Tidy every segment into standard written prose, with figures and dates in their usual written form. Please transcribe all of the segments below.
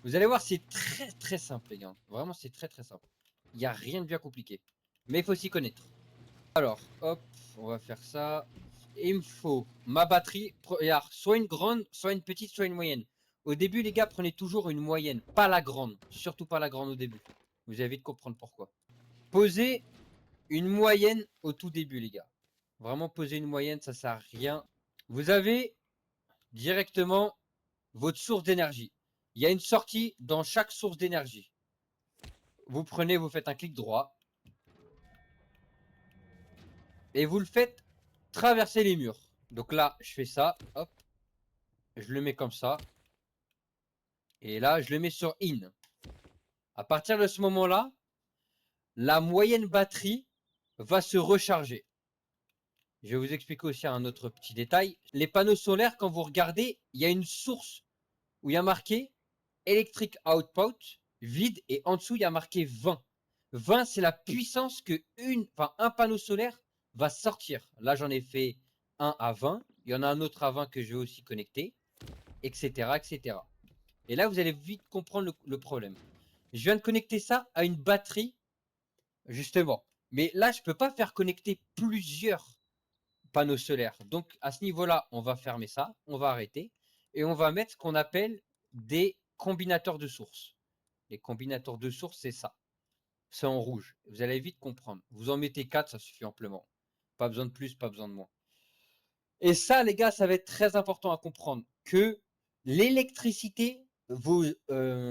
Vous allez voir, c'est très très simple, les gars. Vraiment, c'est très très simple. Il n'y a rien de bien compliqué. Mais il faut s'y connaître. Alors, hop, on va faire ça. Il me faut ma batterie. Regarde, soit une grande, soit une petite, soit une moyenne. Au début, les gars, prenez toujours une moyenne, pas la grande. Surtout pas la grande au début. Vous allez vite comprendre pourquoi. Posez une moyenne au tout début, les gars. Vraiment, poser une moyenne, ça sert à rien. Vous avez directement votre source d'énergie. Il y a une sortie dans chaque source d'énergie. Vous prenez, vous faites un clic droit. Et vous le faites traverser les murs. Donc là, je fais ça, hop. Je le mets comme ça. Et là, je le mets sur in. À partir de ce moment-là, la moyenne batterie va se recharger. Je vais vous expliquer aussi un autre petit détail. Les panneaux solaires, quand vous regardez, il y a une source où il y a marqué Electric Output, vide, et en dessous, il y a marqué 20. 20, c'est la puissance que un panneau solaire va sortir. Là, j'en ai fait un à 20. Il y en a un autre à 20 que je vais aussi connecter, etc., etc. Et là, vous allez vite comprendre le problème. Je viens de connecter ça à une batterie, justement. Mais là, je ne peux pas faire connecter plusieurs panneaux solaires. Donc, à ce niveau-là, on va fermer ça, on va arrêter, et on va mettre ce qu'on appelle des combinateurs de sources. Les combinateurs de sources, c'est ça. C'est en rouge. Vous allez vite comprendre. Vous en mettez 4, ça suffit amplement. Pas besoin de plus, pas besoin de moins. Et ça, les gars, ça va être très important à comprendre. Que l'électricité, vos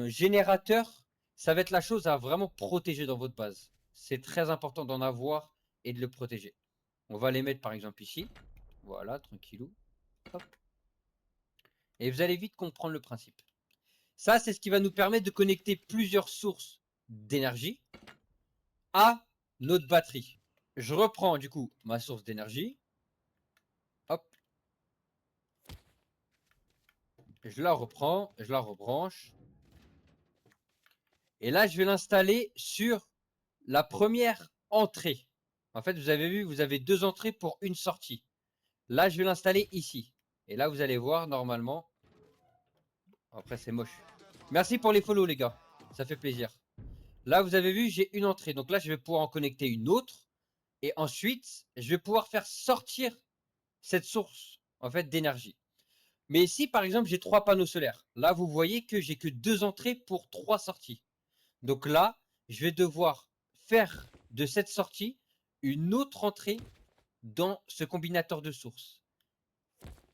générateurs, ça va être la chose à vraiment protéger dans votre base. C'est très important d'en avoir et de le protéger. On va les mettre par exemple ici. Voilà, tranquillou. Hop. Et vous allez vite comprendre le principe. Ça, c'est ce qui va nous permettre de connecter plusieurs sources d'énergie à notre batterie. Je reprends du coup ma source d'énergie. Hop. Je la reprends, je la rebranche. Et là, je vais l'installer sur la première entrée. En fait, vous avez vu, vous avez 2 entrées pour une sortie. Là, je vais l'installer ici. Et là, vous allez voir, normalement... Après, c'est moche. Merci pour les follow, les gars. Ça fait plaisir. Là, vous avez vu, j'ai une entrée. Donc là, je vais pouvoir en connecter une autre. Et ensuite, je vais pouvoir faire sortir cette source, en fait, d'énergie. Mais ici, par exemple, j'ai 3 panneaux solaires. Là, vous voyez que j'ai que 2 entrées pour 3 sorties. Donc là, je vais devoir faire de cette sortie une autre entrée dans ce combinateur de sources.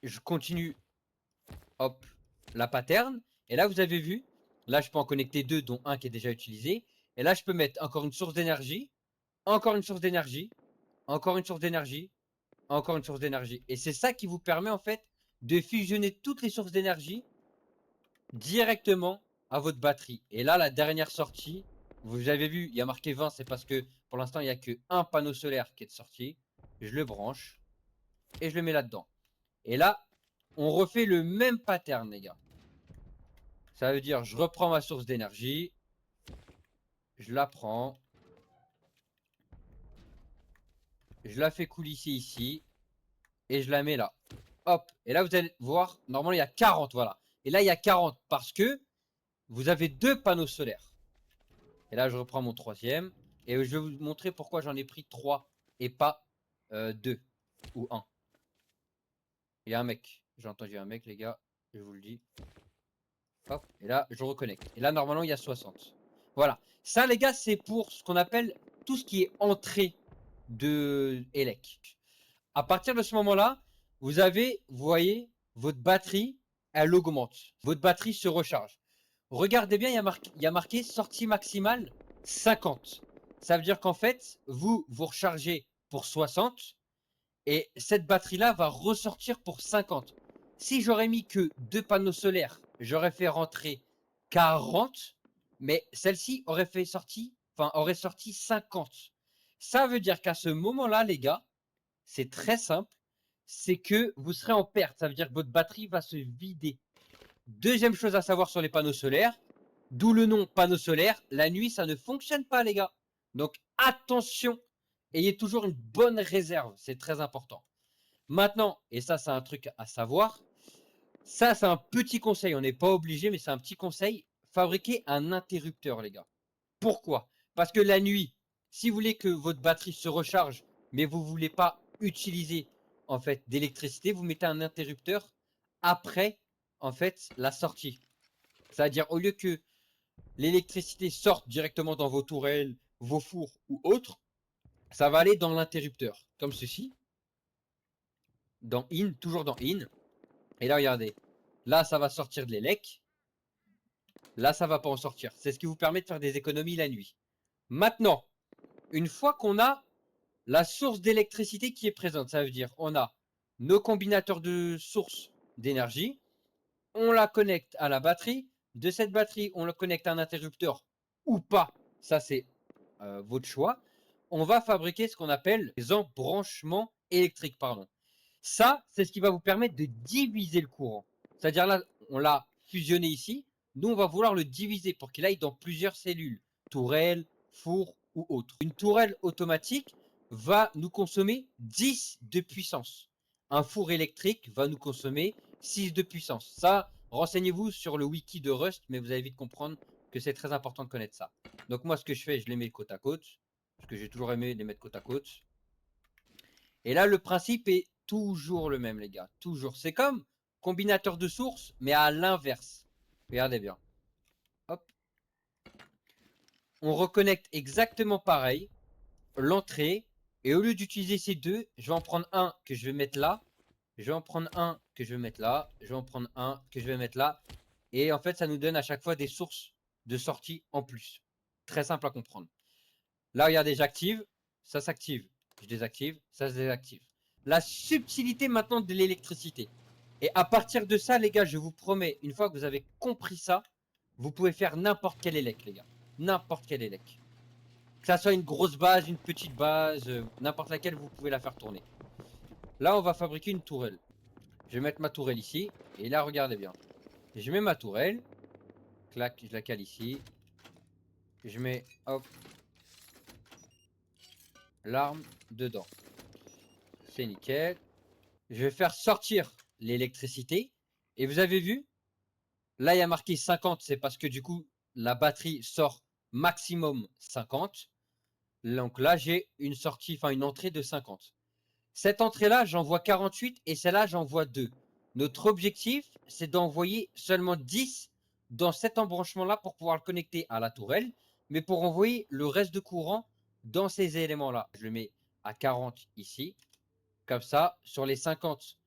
Je continue, hop, la pattern. Et là, vous avez vu, là, je peux en connecter 2, dont un qui est déjà utilisé. Et là, je peux mettre encore une source d'énergie, encore une source d'énergie, encore une source d'énergie, encore une source d'énergie. Et c'est ça qui vous permet, en fait, de fusionner toutes les sources d'énergie directement à votre batterie. Et là, la dernière sortie, vous avez vu, il y a marqué 20, c'est parce que pour l'instant, il n'y a qu'un panneau solaire qui est sorti. Je le branche et je le mets là-dedans. Et là, on refait le même pattern, les gars. Ça veut dire, je reprends ma source d'énergie, je la prends, je la fais coulisser ici et je la mets là. Hop. Et là, vous allez voir, normalement, il y a 40, voilà. Et là, il y a 40 parce que vous avez 2 panneaux solaires. Et là, je reprends mon troisième. Et je vais vous montrer pourquoi j'en ai pris 3 et pas 2 ou 1. Il y a un mec. J'ai entendu un mec, les gars. Je vous le dis. Hop. Et là, je reconnecte. Et là, normalement, il y a 60. Voilà. Ça, les gars, c'est pour ce qu'on appelle tout ce qui est entrée de ELEC. À partir de ce moment-là, vous voyez, votre batterie, elle augmente. Votre batterie se recharge. Regardez bien, il y a marqué sortie maximale 50. Ça veut dire qu'en fait, vous rechargez pour 60 et cette batterie-là va ressortir pour 50. Si j'aurais mis que 2 panneaux solaires, j'aurais fait rentrer 40, mais celle-ci aurait sorti 50. Ça veut dire qu'à ce moment-là, les gars, c'est très simple, c'est que vous serez en perte. Ça veut dire que votre batterie va se vider. Deuxième chose à savoir sur les panneaux solaires, d'où le nom panneau solaire, la nuit ça ne fonctionne pas les gars. Donc attention, ayez toujours une bonne réserve, c'est très important. Maintenant, et ça c'est un truc à savoir, ça c'est un petit conseil, on n'est pas obligé mais c'est un petit conseil, fabriquer un interrupteur, les gars. Pourquoi? Parce que la nuit, si vous voulez que votre batterie se recharge, mais vous voulez pas utiliser en fait d'électricité, vous mettez un interrupteur après en fait la sortie. C'est-à-dire au lieu que l'électricité sorte directement dans vos tourelles, vos fours ou autres, ça va aller dans l'interrupteur, comme ceci, dans in, toujours dans in. Et là, regardez, là, ça va sortir de l'élec. Là, ça va pas en sortir. C'est ce qui vous permet de faire des économies la nuit. Maintenant, une fois qu'on a la source d'électricité qui est présente, ça veut dire on a nos combinateurs de sources d'énergie, on la connecte à la batterie. De cette batterie, on le connecte à un interrupteur ou pas. Ça, c'est votre choix. On va fabriquer ce qu'on appelle les embranchements électriques. Pardon. Ça, c'est ce qui va vous permettre de diviser le courant. C'est-à-dire là, on l'a fusionné ici. Nous, on va vouloir le diviser pour qu'il aille dans plusieurs cellules. Tourelle, four ou autre. Une tourelle automatique va nous consommer 10 de puissance. Un four électrique va nous consommer 6 de puissance. Ça, renseignez-vous sur le wiki de Rust, mais vous allez vite comprendre que c'est très important de connaître ça. Donc moi, ce que je fais, je les mets côte à côte, parce que j'ai toujours aimé les mettre côte à côte. Et là, le principe est toujours le même, les gars. Toujours. C'est comme combinateur de sources, mais à l'inverse. Regardez bien. Hop. On reconnecte exactement pareil. L'entrée. Et au lieu d'utiliser ces deux, je vais en prendre un que je vais mettre là. Je vais en prendre un que je vais mettre là. Je vais en prendre un que je vais mettre là. Et en fait, ça nous donne à chaque fois des sources de sortie en plus. Très simple à comprendre. Là, regardez, j'active. Ça s'active. Je désactive. Ça se désactive. La subtilité maintenant de l'électricité. Et à partir de ça, les gars, je vous promets, une fois que vous avez compris ça, vous pouvez faire n'importe quel élec, les gars. N'importe quel élec. Que ça soit une grosse base, une petite base, n'importe laquelle, vous pouvez la faire tourner. Là, on va fabriquer une tourelle. Je vais mettre ma tourelle ici. Et là, regardez bien. Je mets ma tourelle. Clac, je la cale ici. Je mets, hop, l'arme dedans. C'est nickel. Je vais faire sortir l'électricité. Et vous avez vu, là, il y a marqué 50. C'est parce que du coup, la batterie sort maximum 50. Donc là, j'ai une sortie, enfin une entrée de 50. Cette entrée-là, j'en vois 48 et celle-là, j'en vois 2. Notre objectif, c'est d'envoyer seulement 10 dans cet embranchement-là pour pouvoir le connecter à la tourelle, mais pour envoyer le reste de courant dans ces éléments-là. Je le mets à 40 ici. Comme ça, sur les 50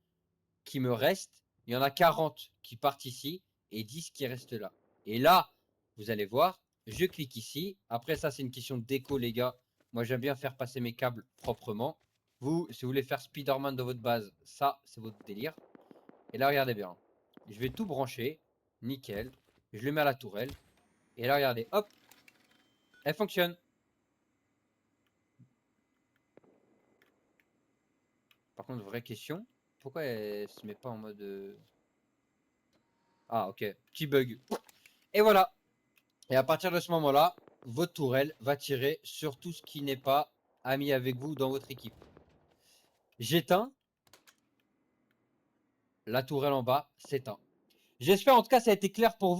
qui me restent, il y en a 40 qui partent ici et 10 qui restent là. Et là, vous allez voir, je clique ici. Après, ça, c'est une question de déco, les gars. Moi, j'aime bien faire passer mes câbles proprement. Vous, si vous voulez faire Spider-Man dans votre base, ça, c'est votre délire. Et là, regardez bien. Je vais tout brancher. Nickel. Je le mets à la tourelle. Et là, regardez, hop. Elle fonctionne. Par contre, vraie question. Pourquoi elle se met pas en mode... Ah, ok. Petit bug. Et voilà. Et à partir de ce moment-là, votre tourelle va tirer sur tout ce qui n'est pas ami avec vous dans votre équipe. J'éteins. La tourelle en bas s'éteint. J'espère en tout cas ça a été clair pour vous.